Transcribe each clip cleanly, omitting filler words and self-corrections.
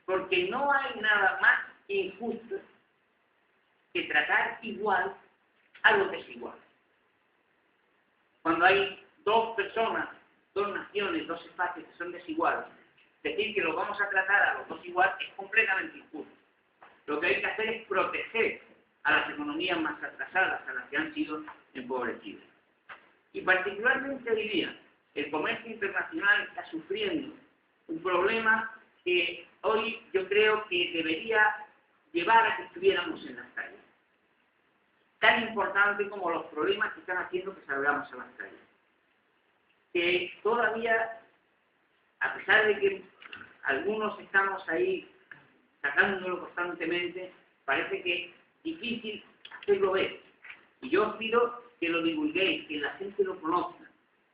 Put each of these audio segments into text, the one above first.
porque no hay nada más injusto que tratar igual a los desiguales. Cuando hay dos personas, dos naciones, dos espacios que son desiguales, decir que los vamos a tratar a los dos igual es completamente injusto. Lo que hay que hacer es proteger a las economías más atrasadas, a las que han sido empobrecidas. Y particularmente hoy día, el comercio internacional está sufriendo un problema que hoy yo creo que debería llevar a que estuviéramos en las calles. Tan importante como los problemas que están haciendo que salgamos a las calles. Que todavía, a pesar de que algunos estamos ahí sacándolo constantemente, parece que es difícil hacerlo ver. Y yo os pido que lo divulguéis, que la gente lo conozca.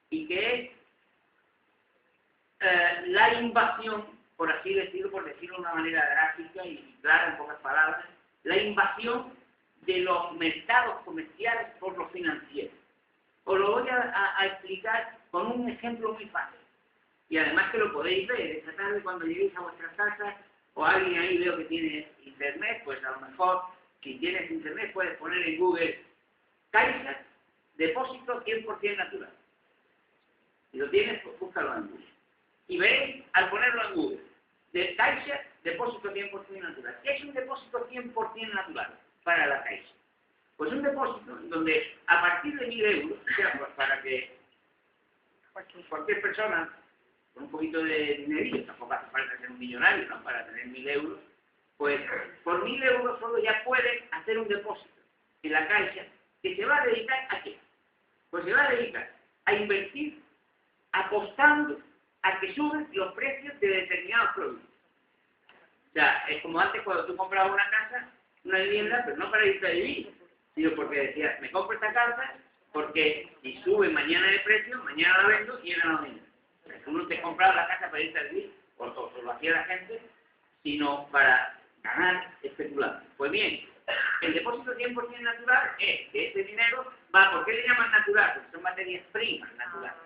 Y que es la invasión, por así decirlo, por decirlo de una manera gráfica y clara en pocas palabras, la invasión de los mercados comerciales por los financieros. Os lo voy a explicar con un ejemplo muy fácil. Y además que lo podéis ver esta tarde cuando lleguéis a vuestras casas, o alguien ahí veo que tiene internet, pues a lo mejor, si tienes internet, puedes poner en Google Caixa, depósito 100% natural. Si lo tienes, pues búscalo en Google. Y veréis, al ponerlo en Google, de Caixa, depósito 100% natural. ¿Qué es un depósito 100% natural para la Caixa? Pues un depósito donde a partir de 1.000 euros, o sea, pues para que cualquier persona con un poquito de dinerillo, tampoco hace falta ser un millonario, ¿no?, para tener 1.000 euros, pues por 1.000 euros solo ya puede hacer un depósito en la Caixa que se va a dedicar ¿a qué? Pues se va a dedicar a invertir apostando a que suben los precios de determinados productos. O sea, es como antes cuando tú comprabas una casa, una vivienda, pero no para irte a vivir, sino porque decías, me compro esta casa porque si sube mañana el precio, mañana la vendo y he ganado dinero. Tú no te comprabas la casa para irte a vivir, o lo hacía la gente, sino para ganar especulando. Pues bien, el depósito 100% natural es que ese dinero va, ¿por qué le llaman natural? Porque son materias primas naturales.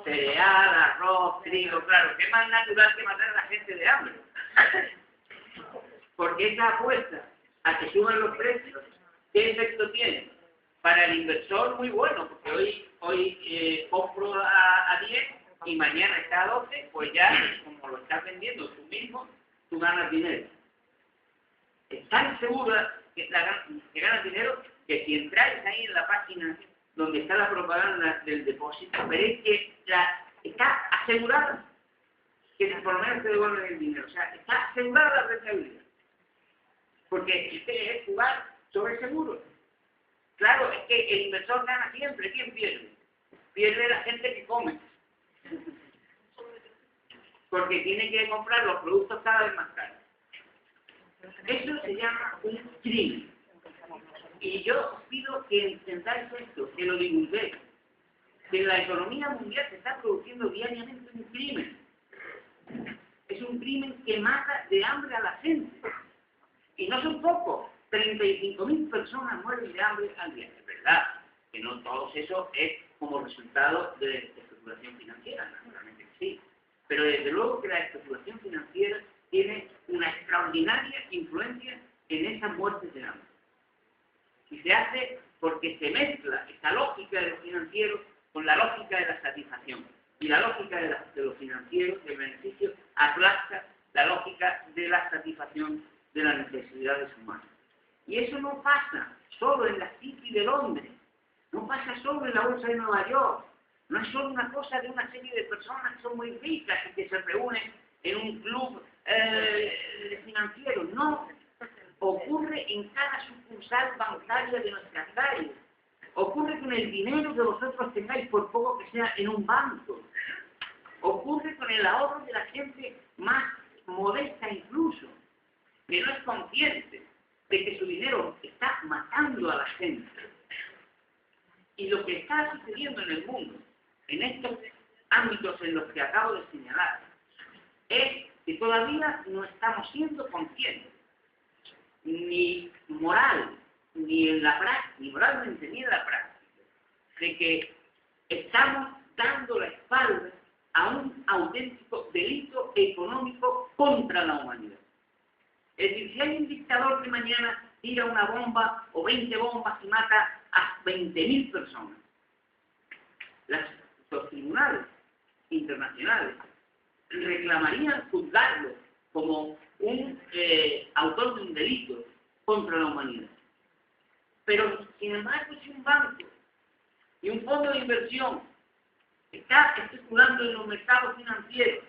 Cereal, arroz, trigo, claro, ¿qué más natural que matar a la gente de hambre? Porque esa apuesta a que suban los precios, ¿qué efecto tiene? Para el inversor muy bueno, porque hoy compro a 10 y mañana está a 12, pues ya, como lo estás vendiendo tú mismo, tú ganas dinero. Es tan segura que ganas dinero que si entráis ahí en la página donde está la propaganda del depósito, veréis que está asegurada que por lo menos te devuelven el dinero. O sea, está asegurada la rentabilidad. Porque es jugar sobre seguro. Claro, es que el inversor gana siempre. ¿Quién pierde? Pierde la gente que come. Porque tiene que comprar los productos cada vez más caros. Eso se llama un crimen. Y yo os pido que entendáis esto, que lo divulguéis. Que en la economía mundial se está produciendo diariamente un crimen. Es un crimen que mata de hambre a la gente. Y no son pocos. 35.000 personas mueren de hambre al día. Es verdad que no todo eso es como resultado de especulación financiera, naturalmente que sí. Pero desde luego que la especulación financiera tiene una extraordinaria influencia en esas muertes de hambre. Y se hace porque se mezcla esta lógica de lo financiero con la lógica de la satisfacción. Y la lógica de lo financiero, del beneficio, aplasta la lógica de la satisfacción de las necesidades humanas. Y eso no pasa solo en la City de Londres, no pasa solo en la Bolsa de Nueva York, no es solo una cosa de una serie de personas que son muy ricas y que se reúnen en un club financiero, no. Ocurre en cada sucursal bancaria de nuestras calles. Ocurre con el dinero que vosotros tengáis, por poco que sea, en un banco. Ocurre con el ahorro de la gente más modesta incluso, que no es consciente de que su dinero está matando a la gente. Y lo que está sucediendo en el mundo, en estos ámbitos en los que acabo de señalar, es que todavía no estamos siendo conscientes, ni moral, ni en la práctica, ni moralmente, ni en la práctica, de que estamos dando la espalda a un auténtico delito económico contra la humanidad. Es decir, si hay un dictador que mañana tira una bomba o 20 bombas y mata a 20.000 personas, los tribunales internacionales reclamarían juzgarlo como un autor de un delito contra la humanidad. Pero, sin embargo, si un banco y un fondo de inversión está especulando en los mercados financieros,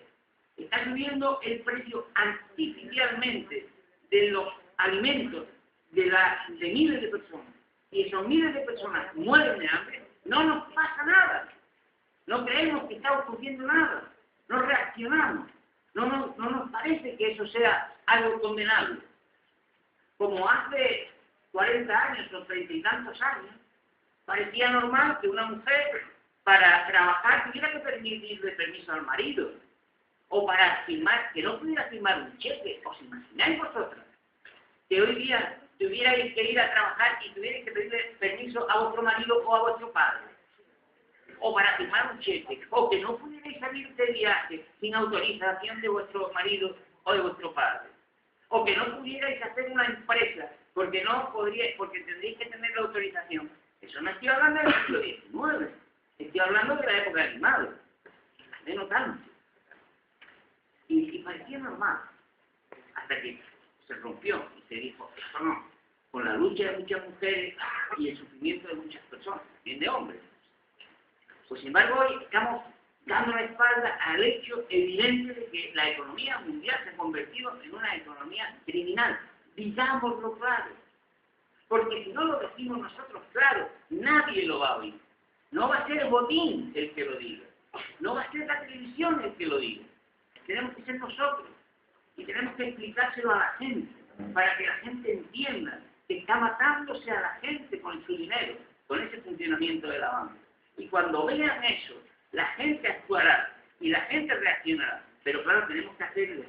está subiendo el precio artificialmente de los alimentos de miles de personas, y esos miles de personas mueren de hambre, no nos pasa nada. No creemos que está ocurriendo nada. No reaccionamos. No nos parece que eso sea algo condenable. Como hace 40 años o 30 y tantos años, parecía normal que una mujer para trabajar tuviera que pedirle permiso al marido, o para firmar, que no pudiera firmar un cheque. ¿Os imagináis vosotros que hoy día tuvierais que ir a trabajar y tuvierais que pedirle permiso a vuestro marido o a vuestro padre? O para firmar un cheque, o que no pudierais salir de viaje sin autorización de vuestro marido o de vuestro padre, o que no pudierais hacer una empresa porque no podríais, porque tendréis que tener la autorización. Eso no estoy hablando del siglo XIX, estoy hablando de la época de mi madre, de no tanto. Y parecía normal, hasta que se rompió y se dijo, esto no, con la lucha de muchas mujeres y el sufrimiento de muchas personas, también de hombres. Pues, sin embargo, hoy estamos dando la espalda al hecho evidente de que la economía mundial se ha convertido en una economía criminal. Digámoslo claro. Porque si no lo decimos nosotros claro, nadie lo va a oír. No va a ser el botín el que lo diga. No va a ser la televisión el que lo diga. Tenemos que ser nosotros. Y tenemos que explicárselo a la gente, para que la gente entienda que está matándose a la gente con su dinero, con ese funcionamiento de la banca. Y cuando vean eso, la gente actuará y la gente reaccionará. Pero claro, tenemos que hacerlo